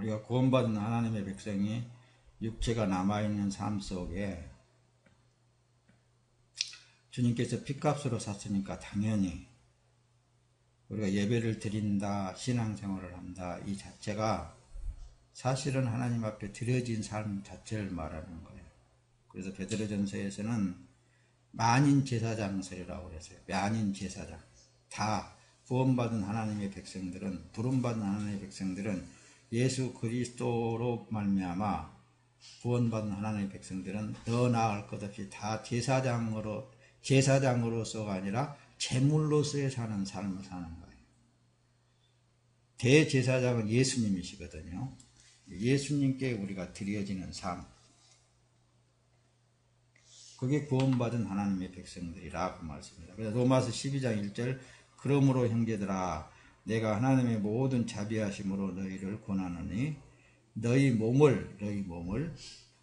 우리가 구원받은 하나님의 백성이 육체가 남아있는 삶 속에 주님께서 핏값으로 샀으니까 당연히 우리가 예배를 드린다, 신앙생활을 한다, 이 자체가 사실은 하나님 앞에 드려진 삶 자체를 말하는 거예요. 그래서 베드로전서에서는 만인 제사장설이라고 그랬어요. 만인 제사장. 다 구원받은 하나님의 백성들은, 부름받은 하나님의 백성들은 예수 그리스도로 말미암아 구원받은 하나님의 백성들은 더 나을 것 없이 다 제사장으로서가 아니라 제물로서의 사는 삶을 사는 거예요. 대제사장은 예수님이시거든요. 예수님께 우리가 드려지는 삶, 그게 구원받은 하나님의 백성들이라고 말씀합니다. 그래서 로마서 12장 1절, 그러므로 형제들아 내가 하나님의 모든 자비하심으로 너희를 권하노니 너희 몸을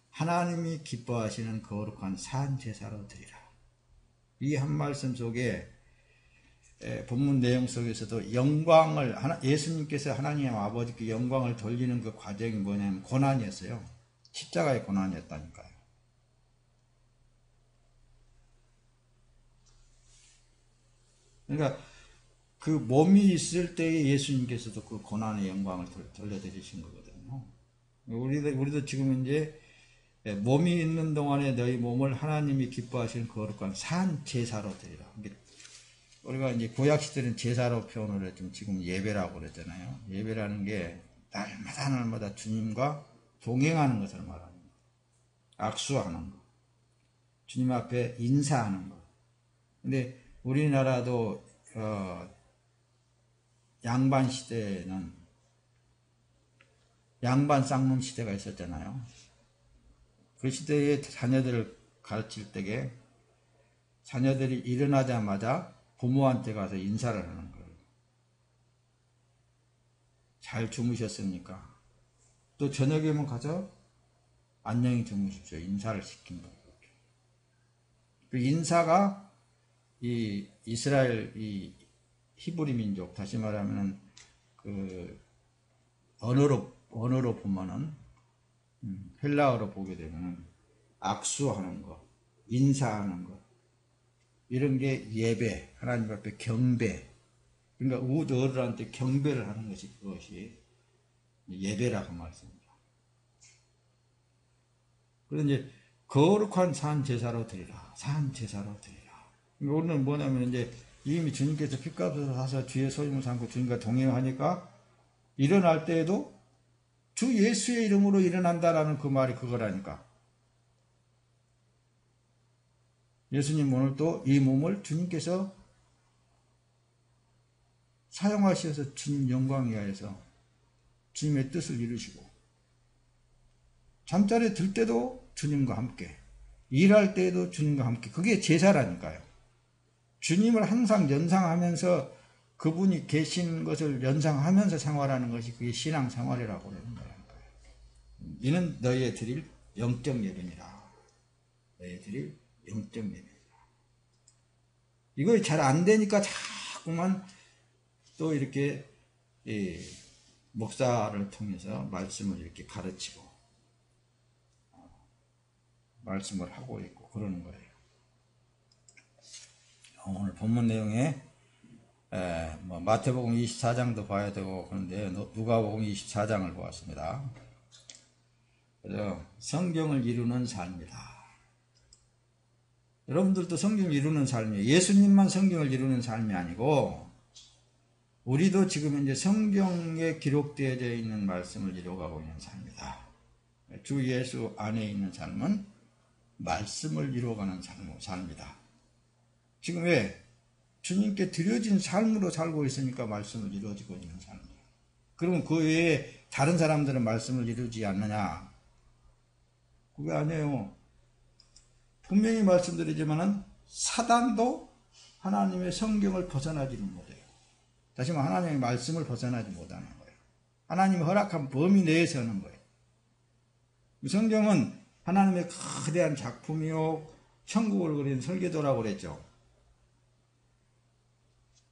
하나님이 기뻐하시는 거룩한 산 제사로 드리라. 이 한 말씀 속에 본문 내용 속에서도 영광을, 예수님께서 하나님 아버지께 영광을 돌리는 그 과정이 뭐냐면 고난이었어요. 십자가의 고난이었다니까요. 그러니까 그 몸이 있을 때에 예수님께서도 그 고난의 영광을 돌려드리신 거거든요. 우리도 지금 이제 몸이 있는 동안에 너희 몸을 하나님이 기뻐하시는 거룩한 산 제사로 드리라. 우리가 이제 구약시대는 제사로 표현을 했지만 지금 예배라고 그랬잖아요. 예배라는 게 날마다 주님과 동행하는 것을 말합니다. 악수하는 것, 주님 앞에 인사하는 것. 근데 우리나라도 양반 시대에는 양반 쌍문 시대가 있었잖아요. 그 시대에 자녀들을 가르칠 때에 자녀들이 일어나자마자 부모한테 가서 인사를 하는 거예요. 잘 주무셨습니까? 또 저녁에만 가서 안녕히 주무십시오. 인사를 시킨 거예요. 그 인사가 이 이스라엘 이 히브리 민족, 다시 말하면 그 언어로 보면은 헬라어로 보게 되면 악수하는 것, 인사하는 것, 이런 게 예배, 하나님 앞에 경배. 그러니까 어른한테 경배를 하는 것이 그것이 예배라고 말씀입니다. 그래서 이제 거룩한 산 제사로 드리라, 산 제사로 드리라. 그러니까 우리는 뭐냐면 이제 이미 주님께서 핏값을 사서 주의 소임을 삼고 주님과 동행하니까 일어날 때에도 주 예수의 이름으로 일어난다라는 그 말이 그거라니까. 예수님 오늘 또 이 몸을 주님께서 사용하셔서 주님 영광 위하여서 주님의 뜻을 이루시고, 잠자리에 들 때도 주님과 함께, 일할 때에도 주님과 함께, 그게 제사라니까요. 주님을 항상 연상하면서 그분이 계신 것을 연상하면서 생활하는 것이 그게 신앙생활이라고 그러는 거예요. 이는 너희에 드릴 영적 예배니라. 너희에 드릴 영적 예배니라. 이거 잘 안 되니까 자꾸만 또 이렇게 목사를 통해서 말씀을 이렇게 가르치고 말씀을 하고 있고 그러는 거예요. 오늘 본문 내용에 마태복음 24장도 봐야 되고 그런데 누가복음 24장을 보았습니다. 그래서 성경을 이루는 삶이다. 여러분들도 성경을 이루는 삶이에요. 예수님만 성경을 이루는 삶이 아니고 우리도 지금 이제 성경에 기록되어져 있는 말씀을 이루어가고 있는 삶이다. 주 예수 안에 있는 삶은 말씀을 이루어가는 삶이다. 지금 왜? 주님께 드려진 삶으로 살고 있으니까 말씀을 이루어지고 있는 삶이에요. 그러면 그 외에 다른 사람들은 말씀을 이루지 않느냐? 그게 아니에요. 분명히 말씀드리지만은 사단도 하나님의 성경을 벗어나지는 못해요. 다시 말하면 하나님의 말씀을 벗어나지 못하는 거예요. 하나님이 허락한 범위 내에서 하는 거예요. 성경은 하나님의 거대한 작품이요, 천국을 그린 설계도라고 그랬죠.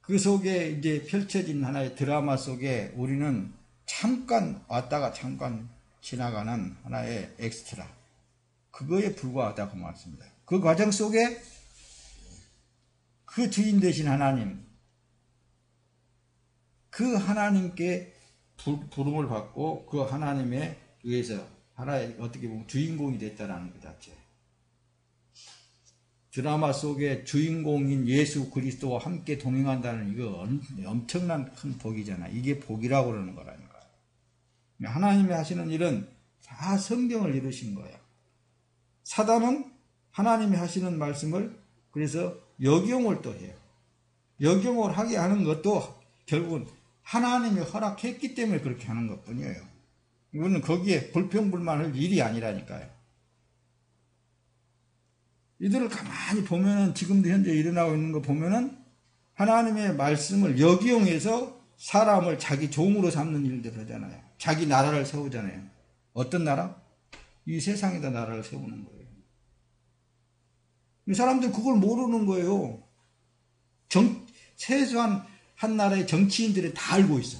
그 속에 이제 펼쳐진 하나의 드라마 속에 우리는 잠깐 왔다가 잠깐 지나가는 하나의 엑스트라, 그거에 불과하다고 말씀입니다. 그 과정 속에 그 주인 되신 하나님, 그 하나님께 부름을 받고 그 하나님에 의해서 하나의 어떻게 보면 주인공이 됐다라는 것 자체. 드라마 속에 주인공인 예수 그리스도와 함께 동행한다는 이거 엄청난 큰 복이잖아요. 이게 복이라고 그러는 거라니까요. 하나님이 하시는 일은 다 성경을 이루신 거예요. 사단은 하나님이 하시는 말씀을 그래서 역용을 또 해요. 역용을 하게 하는 것도 결국은 하나님이 허락했기 때문에 그렇게 하는 것 뿐이에요. 이거는 거기에 불평불만할 일이 아니라니까요. 이들을 가만히 보면은 지금도 현재 일어나고 있는 거 보면은 하나님의 말씀을 역이용해서 사람을 자기 종으로 삼는 일들을 하잖아요. 자기 나라를 세우잖아요. 어떤 나라? 이 세상에다 나라를 세우는 거예요. 이 사람들 그걸 모르는 거예요. 최소한 한 나라의 정치인들이 다 알고 있어.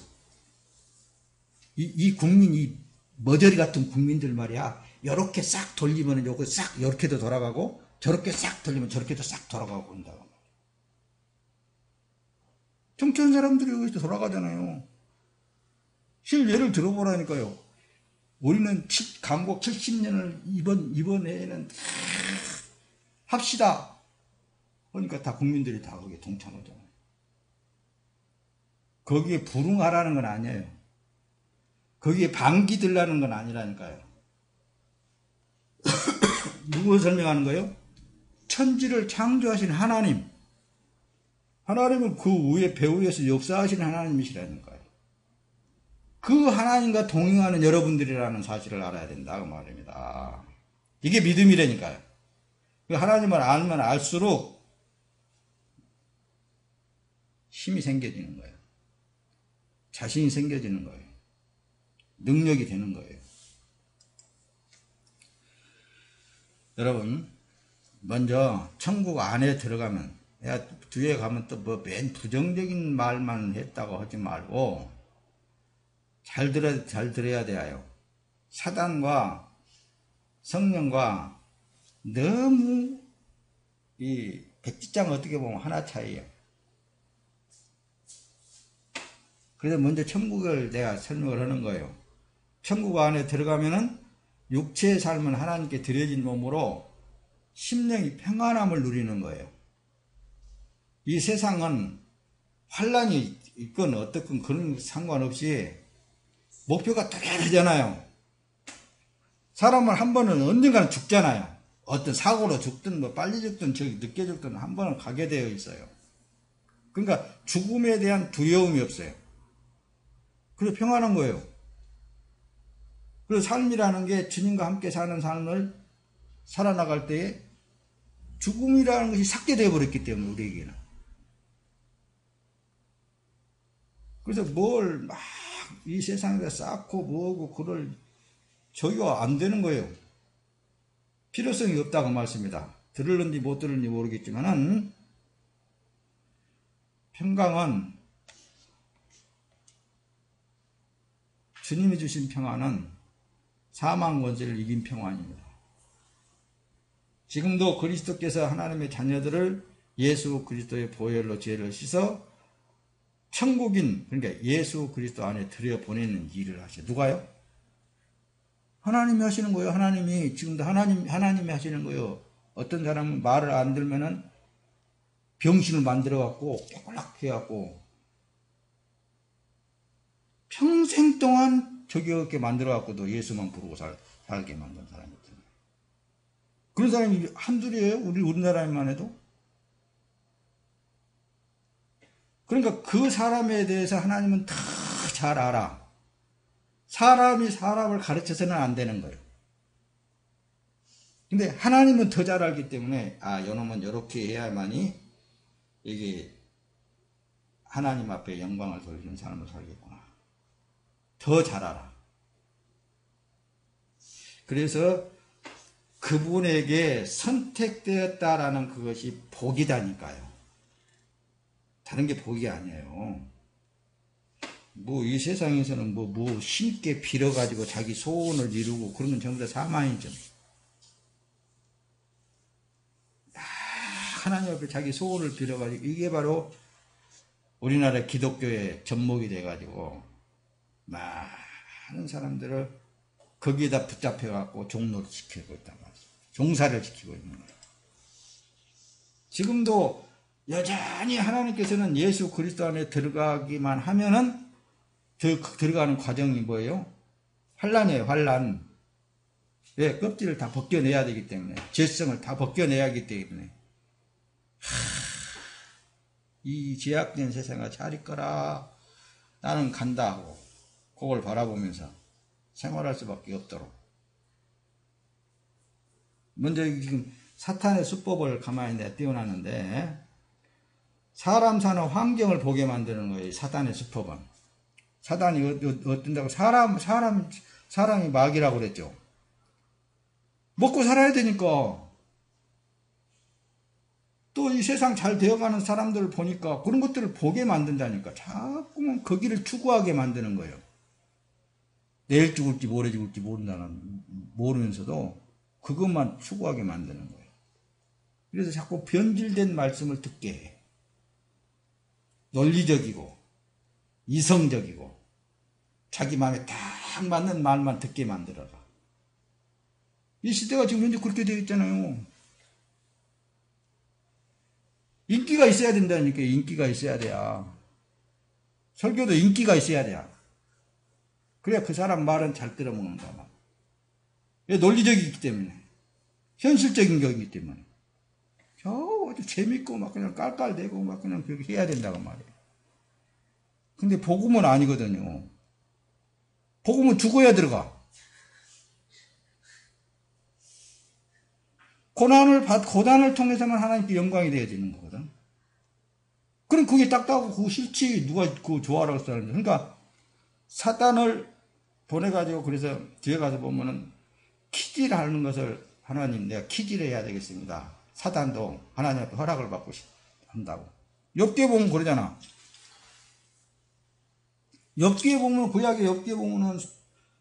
이 국민, 이 머저리 같은 국민들 말이야. 요렇게 싹 돌리면 요거 싹 요렇게도 돌아가고 저렇게 싹 돌리면 저렇게도 싹 돌아가고 그런다고. 정치한 사람들이 여기서 돌아가잖아요. 실예를 들어보라니까요. 우리는 강복 70년을 이번 해에는 합시다. 그러니까 다 국민들이 다 거기에 동참하잖아요. 거기에 불응하라는 건 아니에요. 거기에 반기 들라는 건 아니라니까요. 누구 설명하는 거예요? 천지를 창조하신 하나님. 하나님은 그 위에 배후에서 역사하신 하나님이시라니까요. 그 하나님과 동행하는 여러분들이라는 사실을 알아야 된다고 말입니다. 이게 믿음이라니까요. 그 하나님을 알면 알수록 힘이 생겨지는 거예요. 자신이 생겨지는 거예요. 능력이 되는 거예요. 여러분, 먼저 천국 안에 들어가면, 야, 뒤에 가면 또 뭐 맨 부정적인 말만 했다고 하지 말고 잘 들어야 돼요. 사단과 성령과 너무 이 백지장 어떻게 보면 하나 차이예요. 그래서 먼저 천국을 내가 설명을 하는 거예요. 천국 안에 들어가면은 육체의 삶은 하나님께 드려진 몸으로 심령이 평안함을 누리는 거예요. 이 세상은 환란이 있건 어떻건 그런 상관없이 목표가 뚜렷하잖아요. 사람은 한 번은 언젠가는 죽잖아요. 어떤 사고로 죽든 뭐 빨리 죽든 저기 늦게 죽든 한 번은 가게 되어 있어요. 그러니까 죽음에 대한 두려움이 없어요. 그래서 평안한 거예요. 그래서 삶이라는 게 주님과 함께 사는 삶을 살아나갈 때에 죽음이라는 것이 삭제되어 버렸기 때문에 우리에게는. 그래서 뭘 막 이 세상에다 쌓고 뭐하고 그럴 저기가 안 되는 거예요. 필요성이 없다고 말씀입니다. 들을는지 못 들을는지 모르겠지만은 평강은 주님이 주신 평안은 사망 권세를 이긴 평안입니다. 지금도 그리스도께서 하나님의 자녀들을 예수 그리스도의 보혈로 죄를 씻어 천국인, 그러니까 예수 그리스도 안에 들여보내는 일을 하셔. 누가요? 하나님이 하시는 거예요. 하나님이. 지금도 하나님이 하시는 거예요. 어떤 사람은 말을 안 들면은 병신을 만들어갖고 꼬락꼬락 해갖고 평생 동안 저기렇게 만들어갖고도 예수만 부르고 살게 만든 사람이 있잖아요. 그런 사람이 한둘이에요? 우리나라에만 해도? 그러니까 그 사람에 대해서 하나님은 다 잘 알아. 사람이 사람을 가르쳐서는 안 되는 거예요. 근데 하나님은 더 잘 알기 때문에 요놈은 이렇게 해야만이 이게 하나님 앞에 영광을 돌리는 사람을 살겠구나. 더 잘 알아. 그래서 그분에게 선택되었다라는 그것이 복이다니까요. 다른 게 복이 아니에요. 뭐 이 세상에서는 뭐 신께 빌어가지고 자기 소원을 이루고 그런 건 전부 다 사망이죠. 하나님 앞에 자기 소원을 빌어가지고 이게 바로 우리나라 기독교의 접목이 돼가지고 많은 사람들을 거기에다 붙잡혀갖고 종로를 지키고 있단 말이죠. 종사를 지키고 있는 거예요. 지금도 여전히 하나님께서는 예수 그리스도 안에 들어가기만 하면은 들어가는 과정이 뭐예요? 환란이에요, 환란. 왜? 껍질을 다 벗겨내야 되기 때문에, 죄성을 다 벗겨내야 하기 때문에. 이 죄악된 세상아 잘 있거라. 나는 간다 하고 그걸 바라보면서 생활할 수밖에 없도록. 먼저 지금 사탄의 수법을 가만히 내가 띄워놨는데, 사람 사는 환경을 보게 만드는 거예요. 사탄의 수법은. 사탄이 어떤다고? 사람이 마귀라고 그랬죠. 먹고 살아야 되니까. 또 이 세상 잘 되어가는 사람들을 보니까 그런 것들을 보게 만든다니까. 자꾸만 거기를 추구하게 만드는 거예요. 내일 죽을지 모레 죽을지 모르면서도 그것만 추구하게 만드는 거예요. 그래서 자꾸 변질된 말씀을 듣게 해. 논리적이고 이성적이고 자기 마음에 딱 맞는 말만 듣게 만들어라. 이 시대가 지금 현재 그렇게 되어 있잖아요. 인기가 있어야 된다니까. 인기가 있어야 돼야. 설교도 인기가 있어야 돼야. 그래야 그 사람 말은 잘 들어먹는다. 왜? 논리적이기 때문에. 현실적인 거기 때문에. 아주 재밌고 막 그냥 깔깔대고 막 그냥 그렇게 해야 된다고 말이에요. 근데 복음은 아니거든요. 복음은 죽어야 들어가. 고난을 통해서만 하나님께 영광이 되어지는 거거든. 그럼 그게 딱딱하고 그거 싫지. 누가 그거 좋아하라고 했다는데. 그러니까 사탄을 보내가지고 그래서 뒤에 가서 보면은 키질하는 것을 하나님 내가 키질을 해야 되겠습니다. 사탄도 하나님 앞에 허락을 받고 한다고. 욥기에 보면 그러잖아. 욥기에 보면 구약의 욥기에 보면은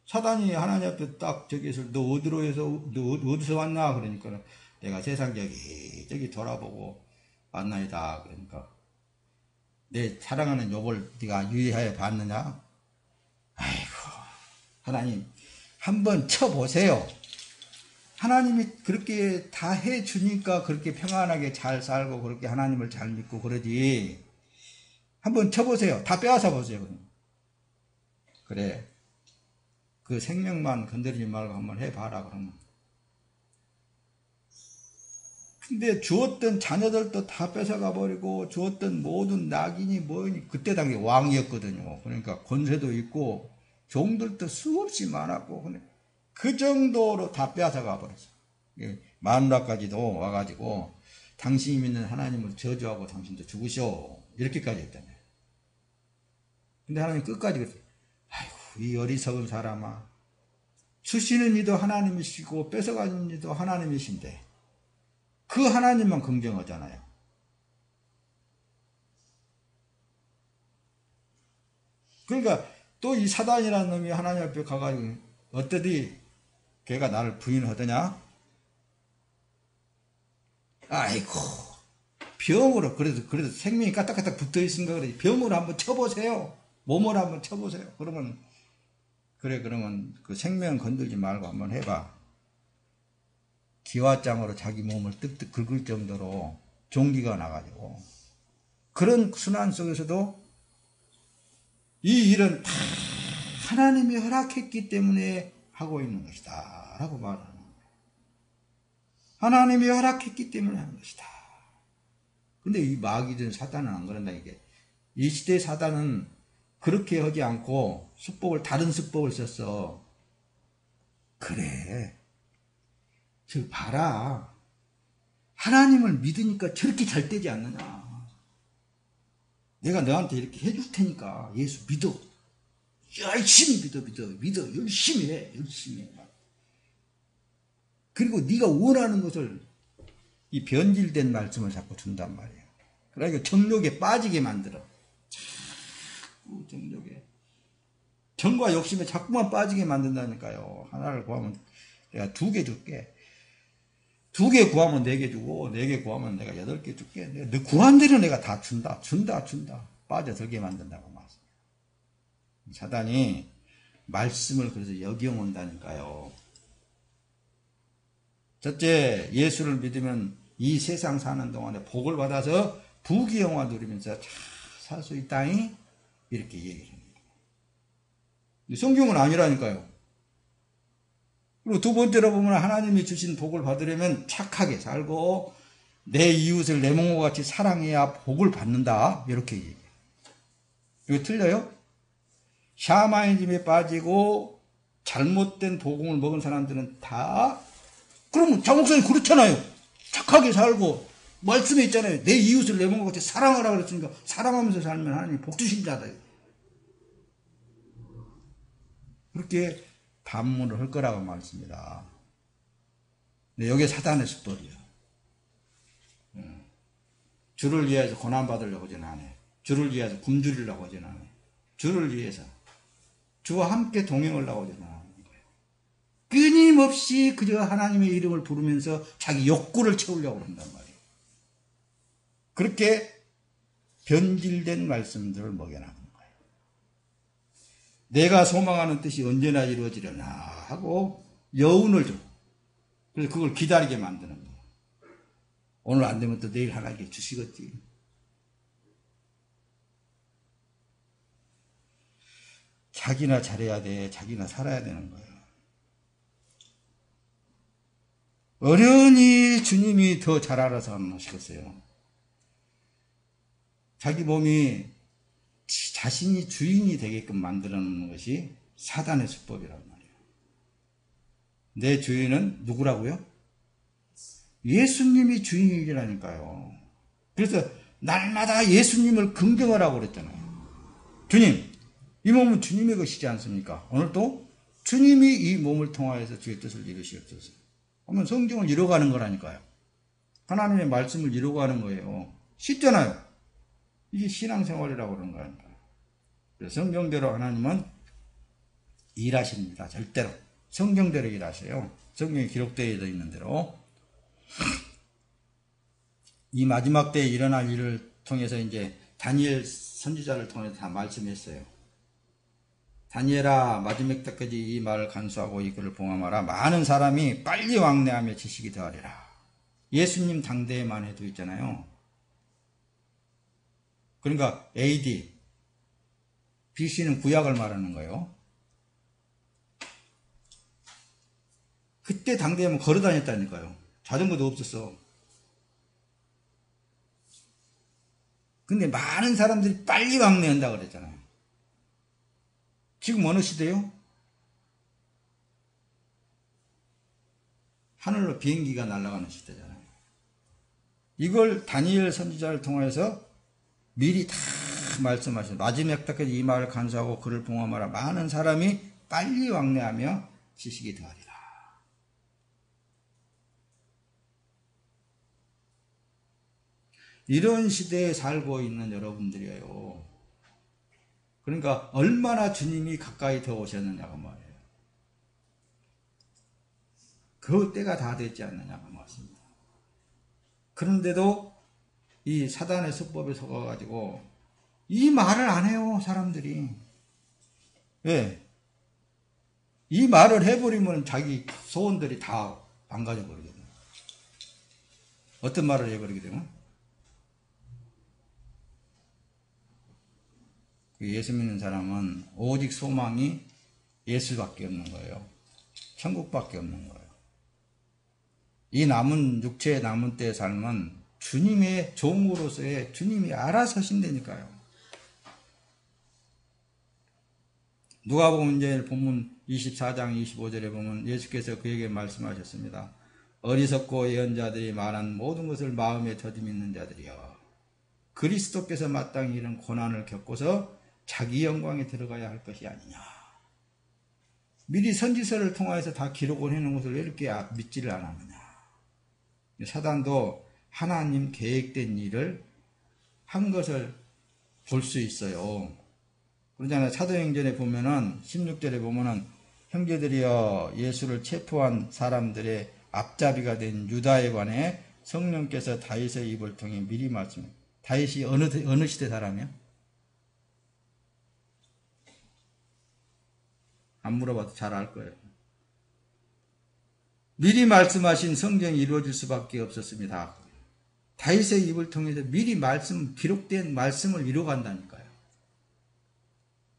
사단이 하나님 앞에 딱 저기서 너 어디서 왔나 그러니까 내가 세상 저기 돌아보고 왔나이다. 그러니까 내 사랑하는 욥을 네가 유의하여 봤느냐? 아이고 하나님 한번 쳐보세요. 하나님이 그렇게 다 해주니까 그렇게 평안하게 잘 살고 그렇게 하나님을 잘 믿고 그러지. 한번 쳐보세요. 다 빼앗아 보세요. 그래. 그 생명만 건드리지 말고 한번 해봐라 그러면. 근데 주었던 자녀들도 다 뺏어가 버리고 주었던 모든 낙인이 뭐니 그때 당시 왕이었거든요. 그러니까 권세도 있고 종들도 수없이 많았고 그 정도로 다 빼앗아가 버렸어. 마누라까지도 와가지고 당신이 믿는 하나님을 저주하고 당신도 죽으셔 이렇게까지 했잖아요. 근데 하나님 끝까지 그랬어요. 아이고 이 어리석은 사람아, 주시는 이도 하나님이시고 뺏어가는 이도 하나님이신데 그 하나님만 긍정하잖아요. 그러니까 또 이 사단이라는 놈이 하나님 앞에 가가지고 어떠디 걔가 나를 부인하더냐? 아이고 병으로 그래도 생명이 까딱까딱 붙어있으니까 그래. 병으로 한번 쳐보세요. 몸으로 한번 쳐보세요. 그러면 그 생명 건들지 말고 한번 해봐. 기와장으로 자기 몸을 뜩뜩 긁을 정도로 종기가 나가지고 그런 순환 속에서도 이 일은 다 하나님이 허락했기 때문에 하고 있는 것이다 라고 말하는 거예요. 하나님이 허락했기 때문에 하는 것이다. 근데 이 마귀든 사단은 안 그런다. 이게 이 시대의 사단은 그렇게 하지 않고 다른 수법을 썼어. 그래 저 봐라, 하나님을 믿으니까 저렇게 잘 되지 않느냐. 내가 너한테 이렇게 해줄 테니까 예수 믿어. 열심히 믿어. 열심히 해. 그리고 네가 원하는 것을 이 변질된 말씀을 자꾸 준단 말이에요. 그러니까 정욕에 빠지게 만들어. 자꾸 정욕에. 정과 욕심에 자꾸만 빠지게 만든다니까요. 하나를 구하면 내가 2개 줄게. 2개 구하면 4개 주고 4개 구하면 내가 8개 줄게. 너 구한 대로 내가 다 준다. 빠져들게 만든다고 말씀. 사단이 말씀을 그래서 역경온다니까요. 첫째, 예수를 믿으면 이 세상 사는 동안에 복을 받아서 부귀영화 누리면서 살 수 있다니 이렇게 얘기를 합니다. 성경은 아니라니까요. 그리고 두 번째로 보면 하나님이 주신 복을 받으려면 착하게 살고 내 이웃을 내 몸과 같이 사랑해야 복을 받는다. 이렇게 얘기해요. 이거 틀려요? 샤머니즘에 빠지고 잘못된 복음을 먹은 사람들은 다 그러면 장목사님 그렇잖아요. 착하게 살고 말씀에 있잖아요. 내 이웃을 내 몸과 같이 사랑하라 그랬으니까 사랑하면서 살면 하나님이 복 주신 자다. 그렇게 반문을 할 거라고 말씀입니다. 근데 여기에 사단의 숫돌이야. 주를 위해서 고난받으려고 하진 않아요. 주를 위해서 굶주리려고 하진 않아요. 주를 위해서 주와 함께 동행하려고 하진 않아요. 끊임없이 그저 하나님의 이름을 부르면서 자기 욕구를 채우려고 한단 말이에요. 그렇게 변질된 말씀들을 먹여나가는 거예요. 내가 소망하는 뜻이 언제나 이루어지려나 하고 여운을 줘. 그래서 그걸 기다리게 만드는 거예요. 오늘 안 되면 또 내일 하나님께 주시겠지. 자기나 잘해야 돼. 자기나 살아야 되는 거예요. 어련히 주님이 더 잘 알아서 하시겠어요. 자기 몸이 자신이 주인이 되게끔 만들어놓는 것이 사단의 수법이란 말이에요. 내 주인은 누구라고요? 예수님이 주인이라니까요. 그래서 날마다 예수님을 긍정하라고 그랬잖아요. 주님, 이 몸은 주님의 것이지 않습니까? 오늘도 주님이 이 몸을 통하여서 주의 뜻을 이루시옵소서. 그러면 성경을 이뤄가는 거라니까요. 하나님의 말씀을 이뤄가는 거예요. 쉽잖아요. 이게 신앙생활이라고 그러는 거니까요. 성경대로 하나님은 일하십니다. 절대로. 성경대로 일하세요. 성경에 기록되어 있는 대로. 이 마지막 때에 일어날 일을 통해서 이제 다니엘 선지자를 통해서 다 말씀했어요. 다니엘아, 마지막 때까지 이 말을 간수하고 이 글을 봉함하라. 많은 사람이 빨리 왕래하며 지식이 더하리라. 예수님 당대에만 해도 있잖아요. 그러니까 AD, BC는 구약을 말하는 거예요. 그때 당대에만 걸어 다녔다니까요. 자전거도 없었어. 근데 많은 사람들이 빨리 왕래한다고 그랬잖아요. 지금 어느 시대요? 하늘로 비행기가 날아가는 시대잖아요. 이걸 다니엘 선지자를 통해서 미리 다 말씀하셨어요. 마지막 때까지 이 말을 간수하고 그를 봉함하라. 많은 사람이 빨리 왕래하며 지식이 더하리라. 이런 시대에 살고 있는 여러분들이에요. 그러니까 얼마나 주님이 가까이 더 오셨느냐고 말이에요. 그 때가 다 됐지 않느냐고 말씀입니다. 그런데도 이 사단의 수법에 속아가지고 이 말을 안 해요, 사람들이. 왜? 이 말을 해버리면 자기 소원들이 다 망가져 버리거든요. 어떤 말을 해버리게 되면? 예수 믿는 사람은 오직 소망이 예수밖에 없는 거예요. 천국밖에 없는 거예요. 이 남은 육체의 남은 때의 삶은 주님의 종으로서의 주님이 알아서 하신다니까요. 누가복음 이제 본문 24장 25절에 보면 예수께서 그에게 말씀하셨습니다. 어리석고 예언자들이 말한 모든 것을 마음에 더디 믿는 자들이여, 그리스도께서 마땅히 이런 고난을 겪고서 자기 영광에 들어가야 할 것이 아니냐. 미리 선지서를 통하여서 다 기록을 해놓은 것을 왜 이렇게 믿지를 않았느냐. 사단도 하나님 계획된 일을 한 것을 볼 수 있어요. 그러잖아요. 사도행전에 보면은 16절에 보면은 형제들이여 예수를 체포한 사람들의 앞잡이가 된 유다에 관해 성령께서 다윗의 입을 통해 미리 말씀해. 다윗이 어느 시대 사람이야? 안 물어봐도 잘 알 거예요. 미리 말씀하신 성경이 이루어질 수밖에 없었습니다. 다윗의 입을 통해서 미리 기록된 말씀을 이루어간다니까요.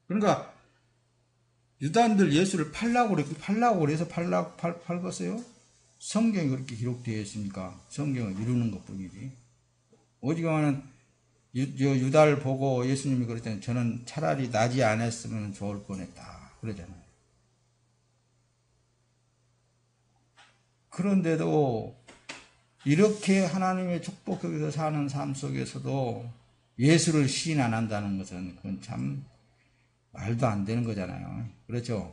그러니까 유다인들 예수를 팔라고 그래서 팔겠어요? 성경이 그렇게 기록되어 있으니까 성경을 이루는 것뿐이지. 오직은 유다를 보고 예수님이 그랬잖아요. 저는 차라리 나지 않았으면 좋을 뻔했다. 그러잖아요. 그런데도 이렇게 하나님의 축복 속에서 사는 삶 속에서도 예수를 시인 안 한다는 것은 그건 참 말도 안 되는 거잖아요. 그렇죠?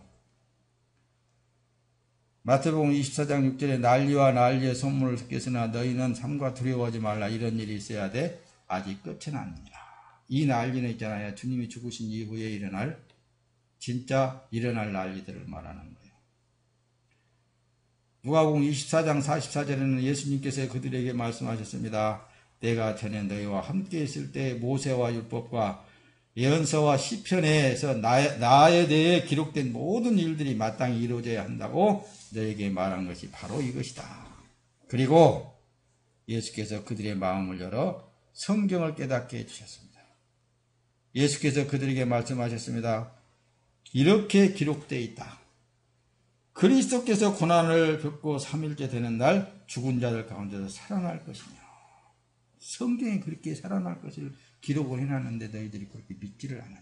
마태복음 24장 6절에 난리와 난리의 소문을 듣겠으나 너희는 삼가 두려워하지 말라. 이런 일이 있어야 돼. 아직 끝은 아닙니다. 이 난리는 있잖아요. 주님이 죽으신 이후에 일어날 진짜 일어날 난리들을 말하는 거예요. 누가복음 24장 44절에는 예수님께서 그들에게 말씀하셨습니다. 내가 전에 너희와 함께 있을 때 모세와 율법과 예언서와 시편에서 나에 대해 기록된 모든 일들이 마땅히 이루어져야 한다고 너에게 말한 것이 바로 이것이다. 그리고 예수께서 그들의 마음을 열어 성경을 깨닫게 해주셨습니다. 예수께서 그들에게 말씀하셨습니다. 이렇게 기록되어 있다. 그리스도께서 고난을 겪고 3일째 되는 날 죽은 자들 가운데서 살아날 것이며, 성경에 그렇게 살아날 것을 기록을 해놨는데 너희들이 그렇게 믿지를 않느냐.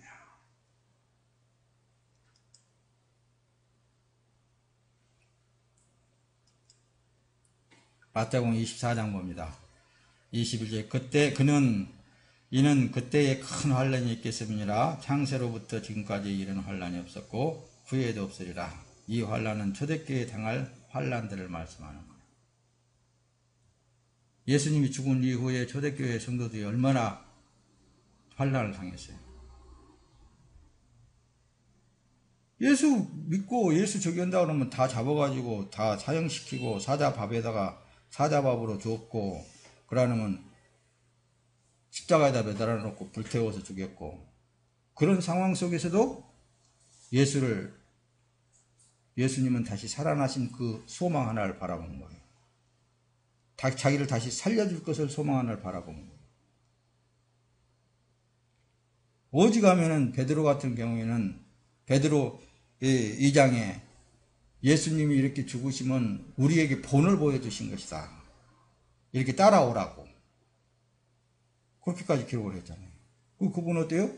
마태복음 24장 봅니다. 21절 그때 이는 그때에 큰 환란이 있겠음이니라. 창세로부터 지금까지 이런 환란이 없었고 후에도 없으리라. 이 환란은 초대교회에 당할 환란들을 말씀하는 거예요. 예수님이 죽은 이후에 초대교회 성도들이 얼마나 환란을 당했어요. 예수 믿고 예수 저기한다 그러면 다 잡아가지고 다 사형시키고 사자밥으로 줬고, 그러면 십자가에다 매달아 놓고 불태워서 죽였고, 그런 상황 속에서도 예수님은 다시 살아나신 그 소망 하나를 바라보는 거예요. 자기를 다시 살려줄 것을 소망 하나를 바라보는 거예요. 오직하면은 베드로 같은 경우에는 베드로 2장에 예수님이 이렇게 죽으시면 우리에게 본을 보여주신 것이다. 이렇게 따라오라고. 그렇게까지 기록을 했잖아요. 그분 어때요?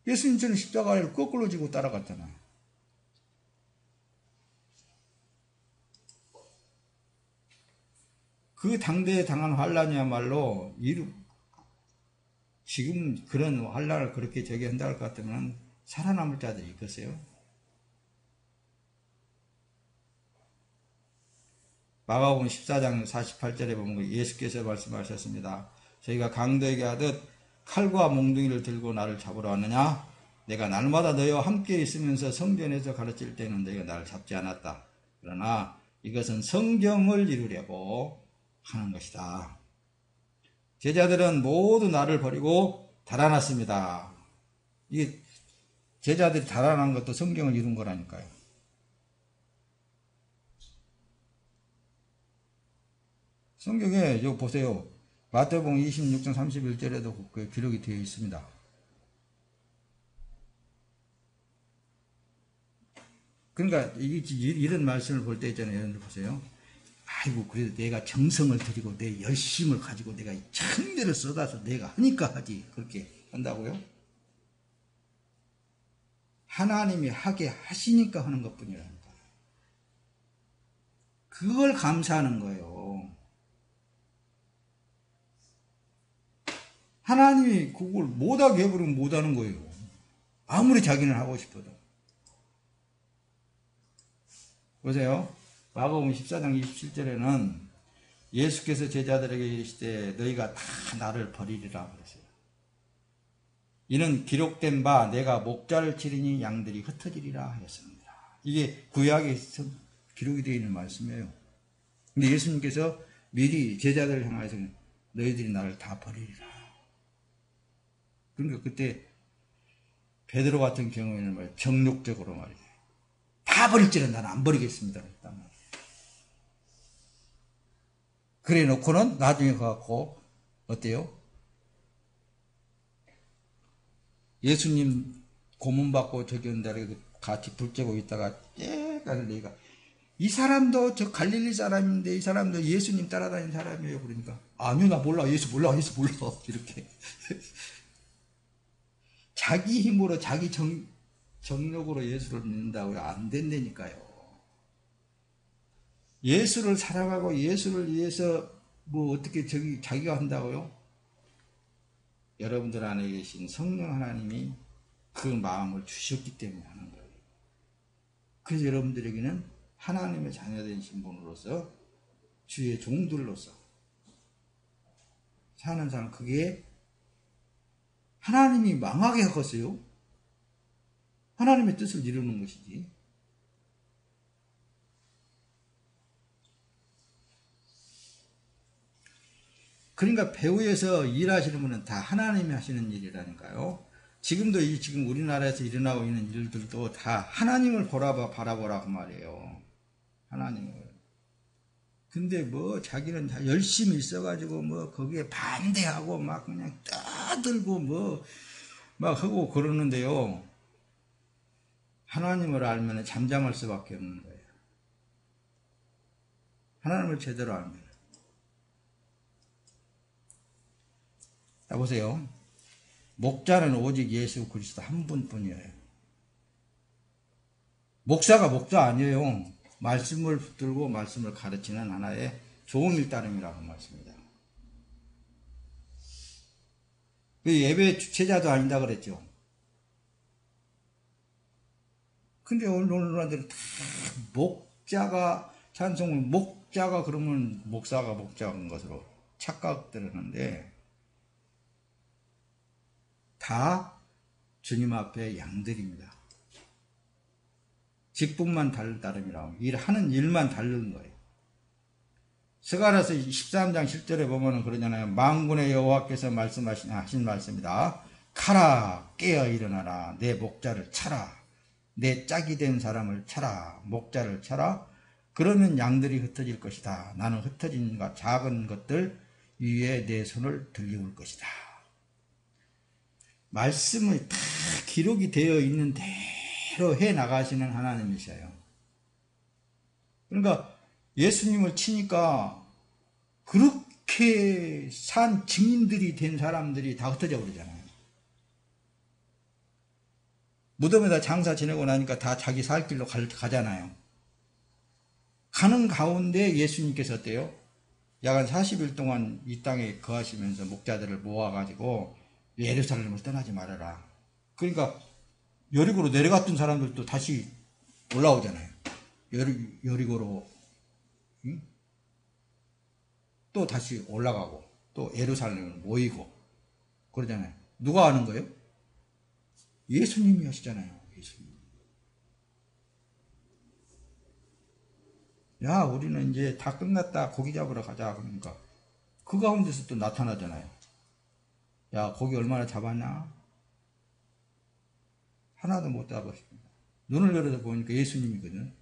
예수님처럼 십자가를 거꾸로 지고 따라갔잖아요. 그 당대에 당한 환란이야말로 지금 그런 환란을 그렇게 저기 한다 할 것 같으면 살아남을 자들이 있겠어요? 마가복음 14장 48절에 보면 예수께서 말씀하셨습니다. 저희가 강도에게 하듯 칼과 몽둥이를 들고 나를 잡으러 왔느냐? 내가 날마다 너희와 함께 있으면서 성전에서 가르칠 때는 너희가 나를 잡지 않았다. 그러나 이것은 성경을 이루려고 하는 것이다. 제자들은 모두 나를 버리고 달아났습니다. 이게 제자들이 달아난 것도 성경을 이룬 거라니까요. 성경에 이거 보세요. 마태복음 26장 31절에도 그 기록이 되어 있습니다. 그러니까 이런 말씀을 볼 때 있잖아요. 여러분들 보세요. 아이고 그래도 내가 정성을 들이고 내 열심을 가지고 내가 천대를 쏟아서 내가 하니까 하지. 그렇게 한다고요? 하나님이 하게 하시니까 하는 것뿐이라니까. 그걸 감사하는 거예요. 하나님이 그걸 못하게 해버리면 못하는 거예요. 아무리 자기는 하고 싶어도. 보세요. 마가복음 14장 27절에는 예수께서 제자들에게 이르시되 너희가 다 나를 버리리라 그랬어요. 이는 기록된 바 내가 목자를 치리니 양들이 흩어지리라 하였습니다. 이게 구약에 기록이 되어 있는 말씀이에요. 근데 예수님께서 미리 제자들을 향해서 너희들이 나를 다 버리리라. 그러니까 그때 베드로 같은 경우에는 말이에요. 정욕적으로 말이에요. 다 버릴지는 나는 안 버리겠습니다. 그래 놓고는 나중에 가갖고 어때요? 예수님 고문받고 저기 온다 같이 불 쬐고 있다가 가서 내가 이 사람도 저 갈릴리 사람인데 이 사람도 예수님 따라다니는 사람이에요. 그러니까 아니요 나 몰라 예수 몰라 이렇게 자기 힘으로 자기 정력으로 예수를 믿는다고요? 안 된다니까요. 예수를 사랑하고 예수를 위해서 뭐 어떻게 자기가 한다고요? 여러분들 안에 계신 성령 하나님이 그 마음을 주셨기 때문에 하는 거예요. 그래서 여러분들에게는 하나님의 자녀된 신분으로서 주의 종들로서 사는 사람, 그게 하나님이 망하게 하겠어요? 하나님의 뜻을 이루는 것이지. 그러니까 배후에서 일하시는 분은 다 하나님이 하시는 일이라니까요. 지금도 지금 우리나라에서 일어나고 있는 일들도 다 하나님을 바라보라고 말이에요. 하나님을. 근데 뭐 자기는 열심히 있어가지고 뭐 거기에 반대하고 막 그냥 떠들고 뭐 막 하고 그러는데요. 하나님을 알면 잠잠할 수밖에 없는 거예요. 하나님을 제대로 알면. 자, 보세요. 목자는 오직 예수 그리스도 한 분뿐이에요. 목사가 목자 아니에요. 말씀을 붙들고 말씀을 가르치는 하나의 좋은 일따름이라고 말씀입니다. 예배 주최자도 아니다 그랬죠. 근데 오늘날들은 다 목자가 찬송을 목자가 그러면 목사가 목자인 것으로 착각들었는데 다 주님 앞에 양들입니다. 직분만 다른 따름이라고 일하는 일만 다른 거예요. 스가랴서 13장 10절에 보면 그러잖아요. 만군의 여호와께서 말씀하신 말씀이다. 가라 깨어 일어나라 내 목자를 차라 내 짝이 된 사람을 차라 목자를 차라 그러면 양들이 흩어질 것이다. 나는 흩어진 작은 것들 위에 내 손을 들리울 것이다. 말씀을 다 기록이 되어 있는 대로 해 나가시는 하나님이셔요. 그러니까 예수님을 치니까 그렇게 산 증인들이 된 사람들이 다 흩어져 버리잖아요. 무덤에다 장사 지내고 나니까 다 자기 살 길로 가잖아요. 가는 가운데 예수님께서 어때요? 야간 40일 동안 이 땅에 거하시면서 목자들을 모아가지고 예루살렘을 떠나지 말아라. 그러니까 여리고로 내려갔던 사람들도 다시 올라오잖아요. 여리고로 응? 또 다시 올라가고 또 예루살렘을 모이고 그러잖아요. 누가 하는 거예요? 예수님이 하시잖아요. 예수님. 야 우리는 이제 다 끝났다 고기 잡으러 가자 그러니까 그 가운데서 또 나타나잖아요. 야 고기 얼마나 잡았냐? 하나도 못 잡았습니다. 눈을 열어서 보니까 예수님이거든.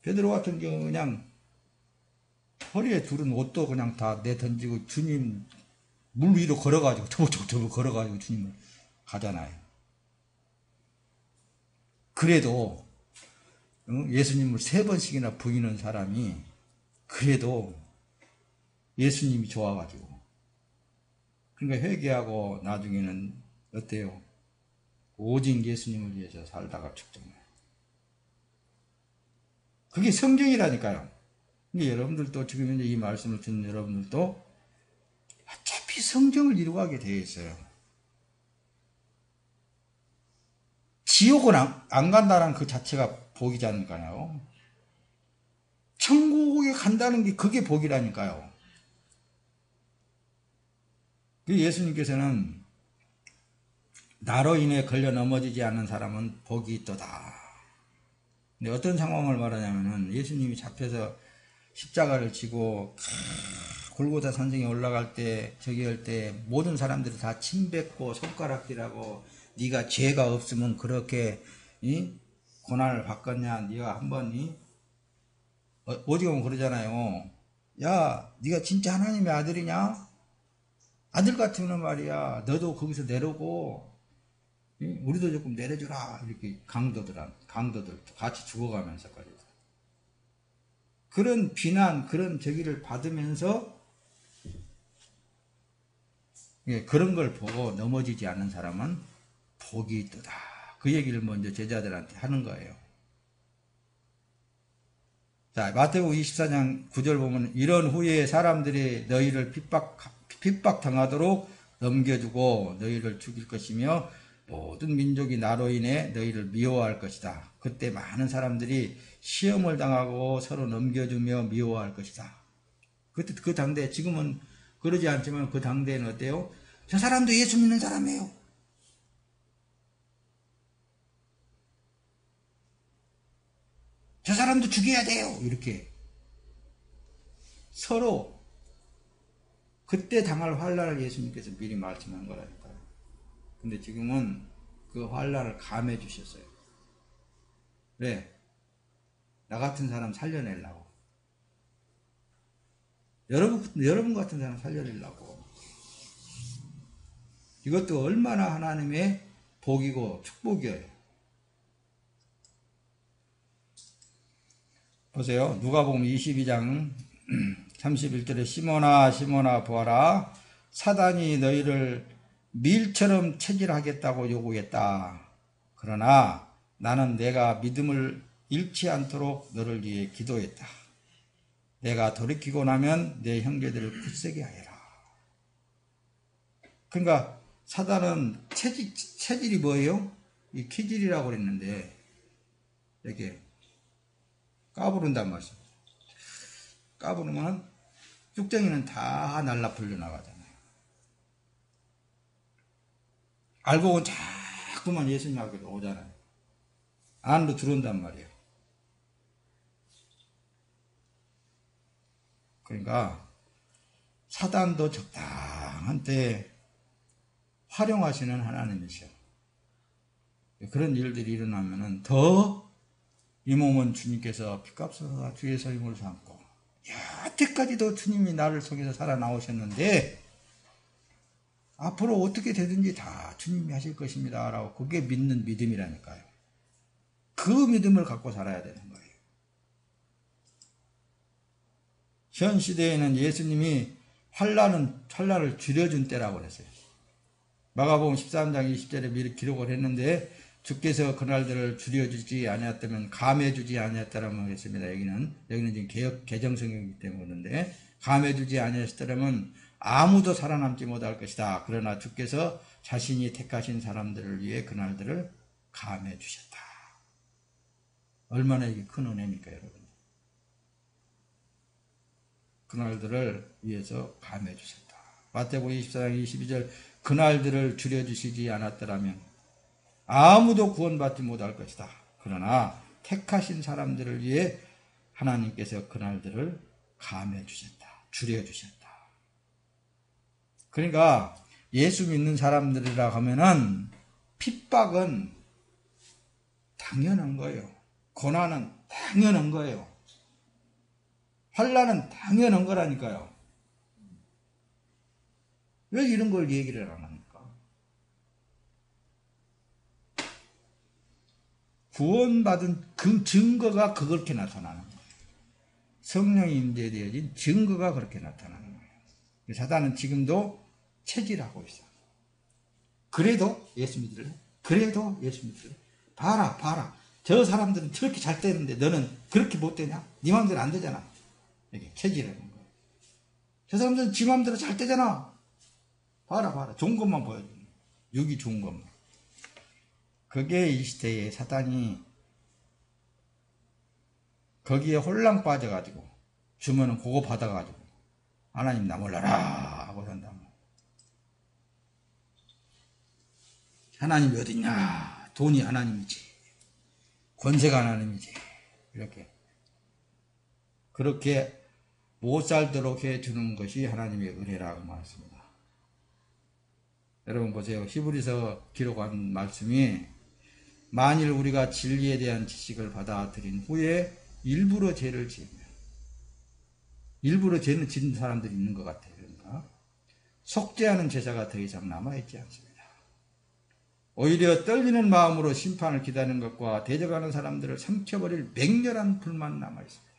베드로 같은 경우 그냥 허리에 두른 옷도 그냥 다 내던지고 주님 물 위로 걸어가지고 저벅저벅 걸어가지고 주님을 가잖아요. 그래도 예수님을 3번씩이나 부인한 사람이 그래도 예수님이 좋아가지고 그러니까 회개하고 나중에는 어때요? 오직 예수님을 위해서 살다가 축적해요. 그게 성경이라니까요. 근데 여러분들도 지금 이제 이 말씀을 듣는 여러분들도 어차피 성경을 이루어가게 되어 있어요. 지옥은 안 간다는 그 자체가 복이지 않을까요? 천국에 간다는 게 그게 복이라니까요. 예수님께서는 나로 인해 걸려 넘어지지 않는 사람은 복이 있도다. 근데 어떤 상황을 말하냐면은 예수님이 잡혀서 십자가를 지고 골고다 산성에 올라갈 때 저기 할 때 모든 사람들이 다 침뱉고 손가락질하고 네가 죄가 없으면 그렇게 고난을 받겠냐. 네가 한번 오직하면 그러잖아요. 야, 네가 진짜 하나님의 아들이냐? 아들 같으면 말이야. 너도 거기서 내려오고 우리도 조금 내려주라. 이렇게 강도들 같이 죽어가면서까지 그런 비난, 그런 저기를 받으면서 그런 걸 보고 넘어지지 않는 사람은 복이 있도다. 그 얘기를 먼저 제자들한테 하는 거예요. 자, 마태복음 24장 9절 보면 이런 후에 사람들이 너희를 핍박당하도록 넘겨주고 너희를 죽일 것이며 모든 민족이 나로 인해 너희를 미워할 것이다. 그때 많은 사람들이 시험을 당하고 서로 넘겨주며 미워할 것이다. 그때 그 당대, 지금은 그러지 않지만 그 당대에는 어때요? 저 사람도 예수 믿는 사람이에요. 저 사람도 죽여야 돼요. 이렇게 서로 그때 당할 환난을 예수님께서 미리 말씀한 거라니까요. 근데 지금은 그 환난을 감해 주셨어요. 왜? 나 같은 사람 살려내려고. 여러분 같은 사람 살려내려고. 이것도 얼마나 하나님의 복이고 축복이에요. 보세요. 누가복음 22장 31절에 시몬아 보아라. 사단이 너희를 밀처럼 체질하겠다고 요구했다. 그러나 나는 내가 믿음을 잃지 않도록 너를 위해 기도했다. 내가 돌이키고 나면 내 형제들을 굳세게 하여라. 그러니까 사단은 체질이 뭐예요? 이 키질이라고 그랬는데 이렇게 까부른단 말이죠. 까부르면 쭉정이는 다 날라 풀려나가잖아요. 알고 보면 자꾸만 예수님 앞으로 오잖아요. 안으로 들어온단 말이에요. 그러니까 사단도 적당한 때 활용하시는 하나님이시요. 그런 일들이 일어나면은 더 이 몸은 주님께서 피값으로 주의 힘을 삼고 여태까지도 주님이 나를 속에서 살아나오셨는데 앞으로 어떻게 되든지 다 주님이 하실 것입니다 라고 그게 믿는 믿음이라니까요. 그 믿음을 갖고 살아야 되는 거예요. 현 시대에는 예수님이 환난을 줄여준 때라고 그랬어요. 마가복음 13장 20절에 미리 기록을 했는데 주께서 그날들을 줄여주지 아니었다면 감해주지 아니었다라고 했습니다. 여기는 지금 개정성경이기 때문에 그런데 감해주지 아니었다면 아무도 살아남지 못할 것이다. 그러나 주께서 자신이 택하신 사람들을 위해 그날들을 감해주셨다. 얼마나 이게 큰 은혜입니까, 여러분? 그날들을 위해서 감해주셨다. 마태복음 24장 22절 그날들을 줄여주시지 않았더라면 아무도 구원받지 못할 것이다. 그러나 택하신 사람들을 위해 하나님께서 그날들을 감해 주셨다. 줄여 주셨다. 그러니까 예수 믿는 사람들이라 하면은 핍박은 당연한 거예요. 고난은 당연한 거예요. 환난은 당연한 거라니까요. 왜 이런 걸 얘기를 안 합니까? 구원받은 그 증거가 그렇게 나타나는 거예요. 성령이 임재되어진 증거가 그렇게 나타나는 거예요. 사단은 지금도 체질하고 있어. 그래도 예수 믿을래? 그래도 예수 믿을래? 봐라. 저 사람들은 저렇게 잘 되는데 너는 그렇게 못 되냐? 네 마음대로 안 되잖아. 이렇게 체질하는 거예요. 저 사람들은 지 마음대로 잘 되잖아. 봐라. 좋은 것만 보여주는 거예요. 육이 좋은 것만. 그게 이 시대에 사단이 거기에 홀랑 빠져가지고 주면은 그거 받아가지고 하나님 나 몰라라 하고 산다. 하나님이 어딨냐? 돈이 하나님이지. 권세가 하나님이지. 이렇게. 그렇게 못 살도록 해주는 것이 하나님의 은혜라고 말했습니다. 여러분 보세요. 히브리서 기록한 말씀이 만일 우리가 진리에 대한 지식을 받아들인 후에 일부러 죄를 지으면, 일부러 죄는 지은 사람들이 있는 것 같아요. 그러니까 속죄하는 제사가 더 이상 남아있지 않습니다. 오히려 떨리는 마음으로 심판을 기다리는 것과 대적하는 사람들을 삼켜버릴 맹렬한 불만 남아있습니다.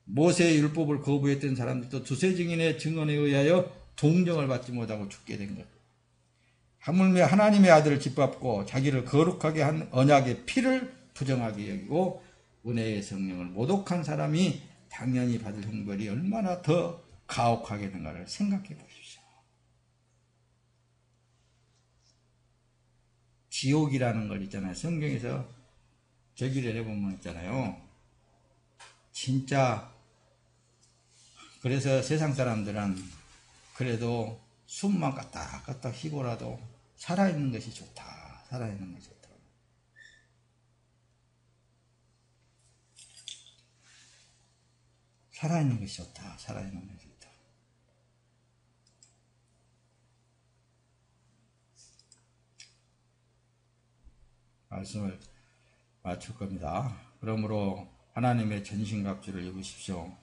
모세의 율법을 거부했던 사람들도 두세 증인의 증언에 의하여 동정을 받지 못하고 죽게 된 것. 하물며 하나님의 아들을 짓밟고 자기를 거룩하게 한 언약의 피를 부정하게 여기고 은혜의 성령을 모독한 사람이 당연히 받을 형벌이 얼마나 더 가혹하겠는가를 생각해 보십시오. 지옥이라는 걸 있잖아요. 성경에서 저기를 해보면 있잖아요. 진짜 그래서 세상 사람들은 그래도 숨만 까딱까딱 쉬고라도 살아있는 것이 좋다. 살아있는 것이 좋다. 살아있는 것이 좋다. 살아있는 것이 좋다. 말씀을 마칠 겁니다. 그러므로 하나님의 전신갑주를 입으십시오.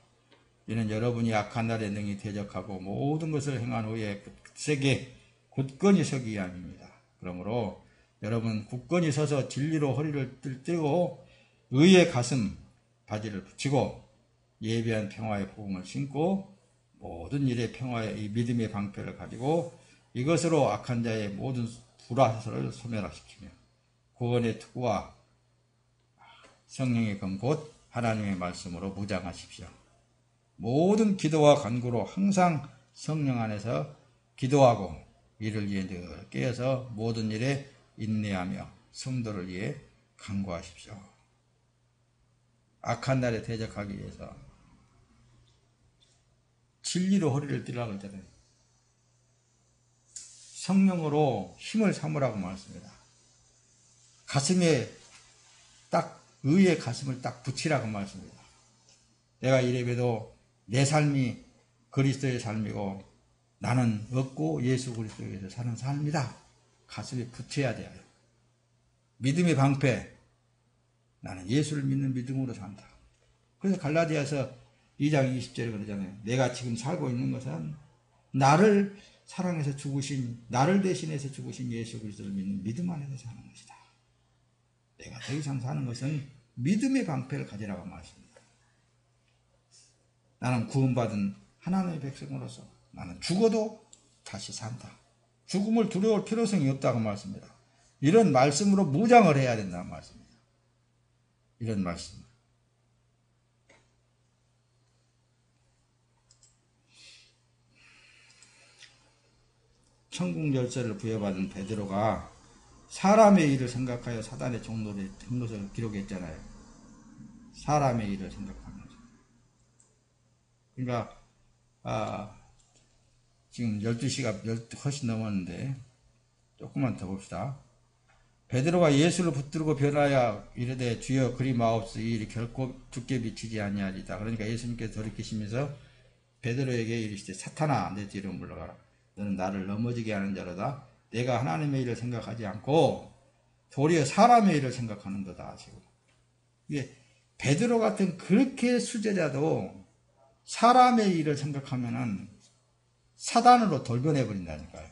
이는 여러분이 악한 날에 능히 대적하고 모든 것을 행한 후에 세게 굳건히 서기 위함입니다. 그러므로 여러분 굳건히 서서 진리로 허리를 뜰고 의의 가슴 바지를 붙이고 예비한 평화의 복음을 신고 모든 일의 평화의 이 믿음의 방패를 가지고 이것으로 악한 자의 모든 불화설을 소멸시키며 구원의 투구와 성령의 검 곧 하나님의 말씀으로 무장하십시오. 모든 기도와 간구로 항상 성령 안에서 기도하고 이를 위해 늘 깨어서 모든 일에 인내하며 성도를 위해 간구하십시오. 악한 날에 대적하기 위해서 진리로 허리를 띠라고 했잖아요. 성령으로 힘을 삼으라고 말했습니다. 가슴에 딱 의의 가슴을 딱 붙이라고 말했습니다. 내가 이래봬도 내 삶이 그리스도의 삶이고 나는 얻고 예수 그리스도에서 사는 삶이다. 가슴에 붙여야 돼요. 믿음의 방패. 나는 예수를 믿는 믿음으로 산다. 그래서 갈라디아서 2장 20절에 그러잖아요. 내가 지금 살고 있는 것은 나를 사랑해서 죽으신, 나를 대신해서 죽으신 예수 그리스도를 믿는 믿음 안에서 사는 것이다. 내가 더 이상 사는 것은 믿음의 방패를 가지라고 말했습니다. 나는 구원받은 하나님의 백성으로서 나는 죽어도 다시 산다. 죽음을 두려울 필요성이 없다고 말씀입니다. 이런 말씀으로 무장을 해야 된다는 말씀입니다. 이런 말씀. 천국 열쇠를 부여받은 베드로가 사람의 일을 생각하여 사단의 종노를 한 것을 기록했잖아요. 사람의 일을 생각하면서. 그러니까 지금 12시가 훨씬 넘었는데 조금만 더 봅시다. 베드로가 예수를 붙들고 변하여 이르되 주여 그리 마옵소서 이 일이 결코 죽게 미치지 아니하리다. 그러니까 예수님께서 돌이키시면서 베드로에게 이르시되 사탄아 내 뒤로 물러가라. 너는 나를 넘어지게 하는 자로다. 내가 하나님의 일을 생각하지 않고 도리어 사람의 일을 생각하는 거다. 지금 이게 베드로 같은 그렇게 수제자도 사람의 일을 생각하면은 사단으로 돌변해 버린다니까요.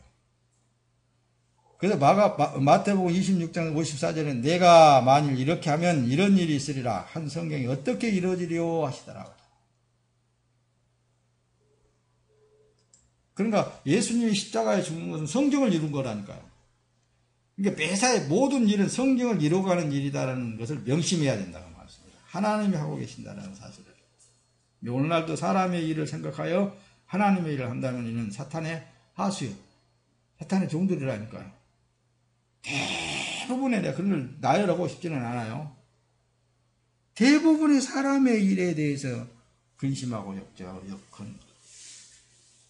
그래서 마태복음 26장 54절에 내가 만일 이렇게 하면 이런 일이 있으리라 한 성경이 어떻게 이루어지리요 하시더라고요. 그러니까 예수님이 십자가에 죽는 것은 성경을 이룬 거라니까요. 그러니까 매사에 모든 일은 성경을 이루어가는 일이다라는 것을 명심해야 된다고 말씀합니다. 하나님이 하고 계신다는 사실을. 오늘날도 사람의 일을 생각하여 하나님의 일을 한다면 이는 사탄의 하수요. 사탄의 종들이라니까요. 대부분의 내가 그걸 나열하고 싶지는 않아요. 대부분의 사람의 일에 대해서 근심하고 역건.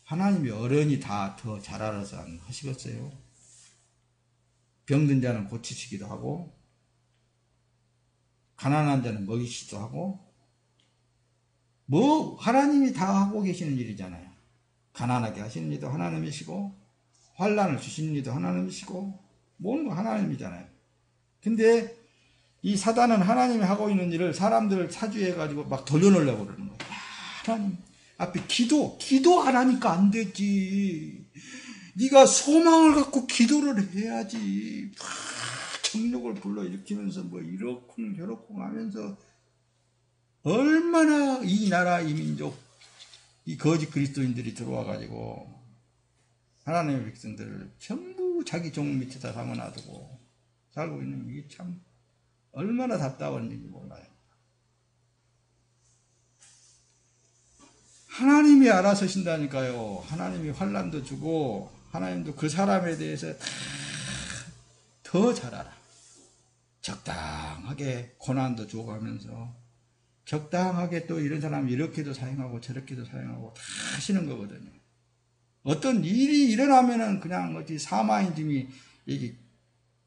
하나님이 어른이 다 더 잘 알아서 하시겠어요? 병든 자는 고치시기도 하고 가난한 자는 먹이시기도 하고 뭐 하나님이 다 하고 계시는 일이잖아요. 가난하게 하시는 일도 하나님이시고 환난을 주시는 일도 하나님이시고 모든 거 하나님이잖아요. 근데 이 사단은 하나님이 하고 있는 일을 사람들을 사주해가지고 막 돌려놓으려고 그러는 거예요. 하나님 앞에 기도 안 하니까 안 되지. 네가 소망을 갖고 기도를 해야지. 정욕을 불러일으키면서 뭐 이렇쿵 저렇쿵 하면서 얼마나 이 나라 이 민족 이 거짓 그리스도인들이 들어와가지고 하나님의 백성들을 전부 자기 종 밑에다 담아놔두고 살고 있는 이게 참 얼마나 답답한지 몰라요. 하나님이 알아서신다니까요. 하나님이 환난도 주고 하나님도 그 사람에 대해서 더 잘 알아. 적당하게 고난도 줘가면서 적당하게 또 이런 사람 이렇게도 사용하고 저렇게도 사용하고 다 하시는 거거든요. 어떤 일이 일어나면은 그냥 어디 사마인즘이 여기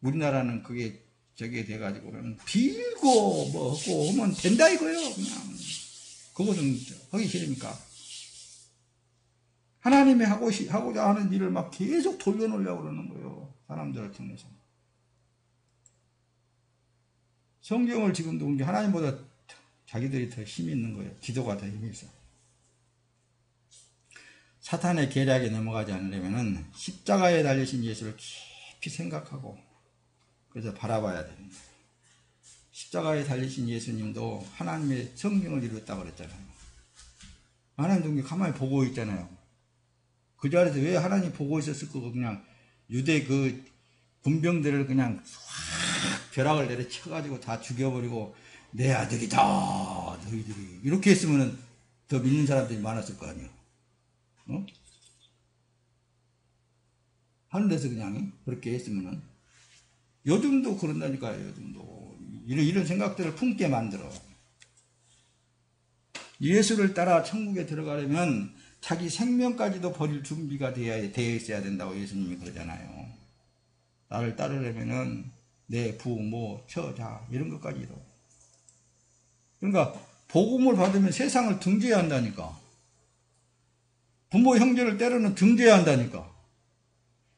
우리나라는 그게 저게 돼가지고 그냥 빌고 뭐 하고 하면 된다 이거예요. 그냥 그것은 하기 싫으니까 하나님이 하고자 하는 일을 막 계속 돌려놓으려고 그러는 거예요. 사람들을 통해서. 성경을 지금도 하나님보다 자기들이 더 힘이 있는 거예요. 기도가 더 힘이 있어. 사탄의 계략에 넘어가지 않으려면 십자가에 달리신 예수를 깊이 생각하고 그래서 바라봐야 됩니다. 십자가에 달리신 예수님도 하나님의 성경을 이루었다고 그랬잖아요. 하나님도 가만히 보고 있잖아요. 그 자리에서 왜 하나님 보고 있었을 거고 그냥 유대 그 군병들을 그냥 확 벼락을 내려쳐가지고 다 죽여버리고 내 아들이다 너희들이 이렇게 했으면 더 믿는 사람들이 많았을 거 아니에요. 어? 하늘에서 그냥 그렇게 했으면은 요즘도 그런다니까요. 요즘도 이런 생각들을 품게 만들어. 예수를 따라 천국에 들어가려면 자기 생명까지도 버릴 준비가 되어 있어야 된다고 예수님이 그러잖아요. 나를 따르려면은 내 부모, 처자 이런 것까지도. 그러니까 복음을 받으면 세상을 등져야 한다니까. 부모 형제를 때로는 등져야 한다니까.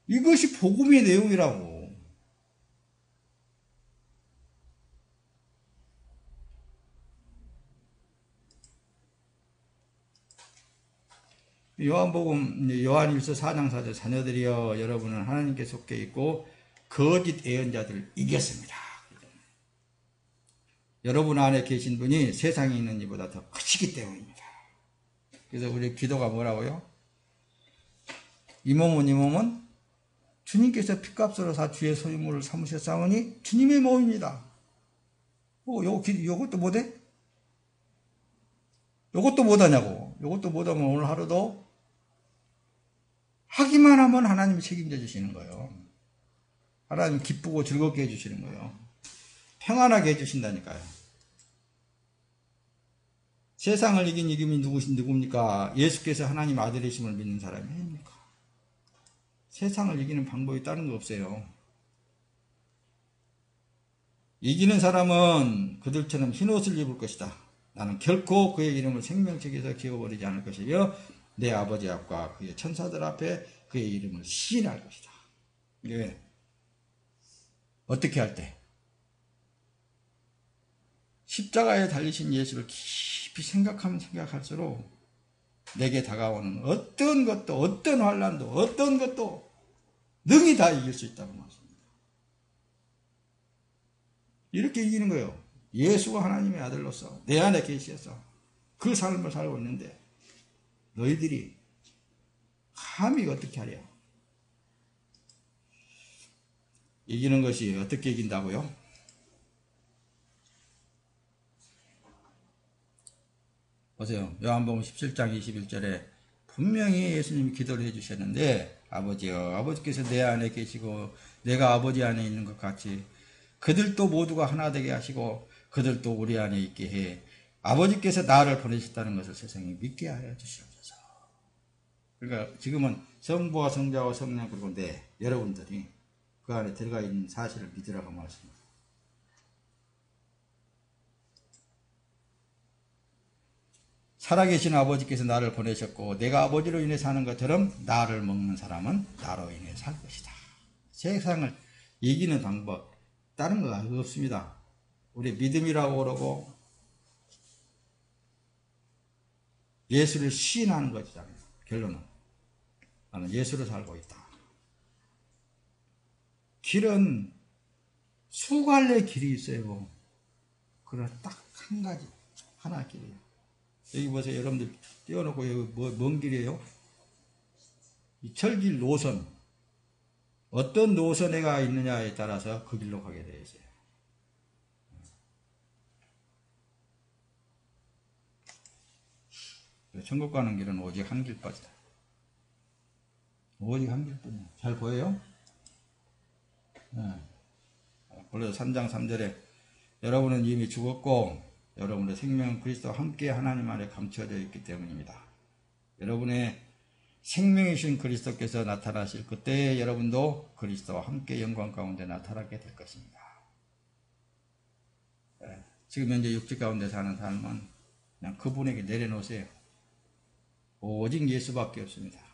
이것이 복음의 내용이라고. 요한복음 요한일서 4장 4절 자녀들이여 여러분은 하나님께 속해 있고 거짓 예언자들을 이겼습니다. 여러분 안에 계신 분이 세상에 있는 이보다 더 크시기 때문입니다. 그래서 우리 기도가 뭐라고요? 이 몸은 주님께서 핏값으로 사 주의 소유물을 삼으셨사오니 주님의 몸입니다. 요것도 못해? 요것도 못하냐고. 요것도 못하면 오늘 하루도 하기만 하면 하나님이 책임져 주시는 거예요. 하나님 기쁘고 즐겁게 해주시는 거예요. 평안하게 해주신다니까요. 세상을 이긴 이김이 누굽니까? 예수께서 하나님 아들이심을 믿는 사람이 아닙니까? 세상을 이기는 방법이 다른 거 없어요. 이기는 사람은 그들처럼 흰옷을 입을 것이다. 나는 결코 그의 이름을 생명책에서 기어버리지 않을 것이며 내 아버지 앞과 그의 천사들 앞에 그의 이름을 시인할 것이다. 이게 어떻게 할 때? 십자가에 달리신 예수를 깊이 생각하면 생각할수록 내게 다가오는 어떤 것도 어떤 환난도 어떤 것도 능히 다 이길 수 있다고 말씀합니다. 이렇게 이기는 거예요. 예수가 하나님의 아들로서 내 안에 계셔서 그 삶을 살고 있는데 너희들이 감히 어떻게 하랴? 이기는 것이 어떻게 이긴다고요? 보세요. 요한복음 17장 21절에 분명히 예수님이 기도를 해주셨는데 아버지여 아버지께서 내 안에 계시고 내가 아버지 안에 있는 것 같이 그들도 모두가 하나 되게 하시고 그들도 우리 안에 있게 해 아버지께서 나를 보내셨다는 것을 세상에 믿게 하여 주시옵소서. 그러니까 지금은 성부와 성자와 성령 그리고 여러분들이 그 안에 들어가 있는 사실을 믿으라고 말씀합니다. 살아계신 아버지께서 나를 보내셨고 내가 아버지로 인해 사는 것처럼 나를 먹는 사람은 나로 인해 살 것이다. 세상을 이기는 방법 다른 거 없습니다. 우리 믿음이라고 그러고 예수를 시인하는 것이잖아요. 결론은 나는 예수로 살고 있다. 길은 수갈래 길이 있어요. 그러나 딱 한 가지 하나 길이에요. 여기 보세요. 여러분들 띄워놓고 여기 뭔 길이에요? 이 철길 노선. 어떤 노선에가 있느냐에 따라서 그 길로 가게 되어 있어요. 천국 가는 길은 오직 한 길뿐이다. 오직 한 길뿐이야. 잘 보여요? 본래 3장 3절에 여러분은 이미 죽었고 여러분의 생명은 그리스도와 함께 하나님 안에 감춰져 있기 때문입니다. 여러분의 생명이신 그리스도께서 나타나실 그때에 여러분도 그리스도와 함께 영광 가운데 나타나게 될 것입니다. 지금 현재 육체 가운데 사는 삶은 그냥 그분에게 내려놓으세요. 오직 예수밖에 없습니다.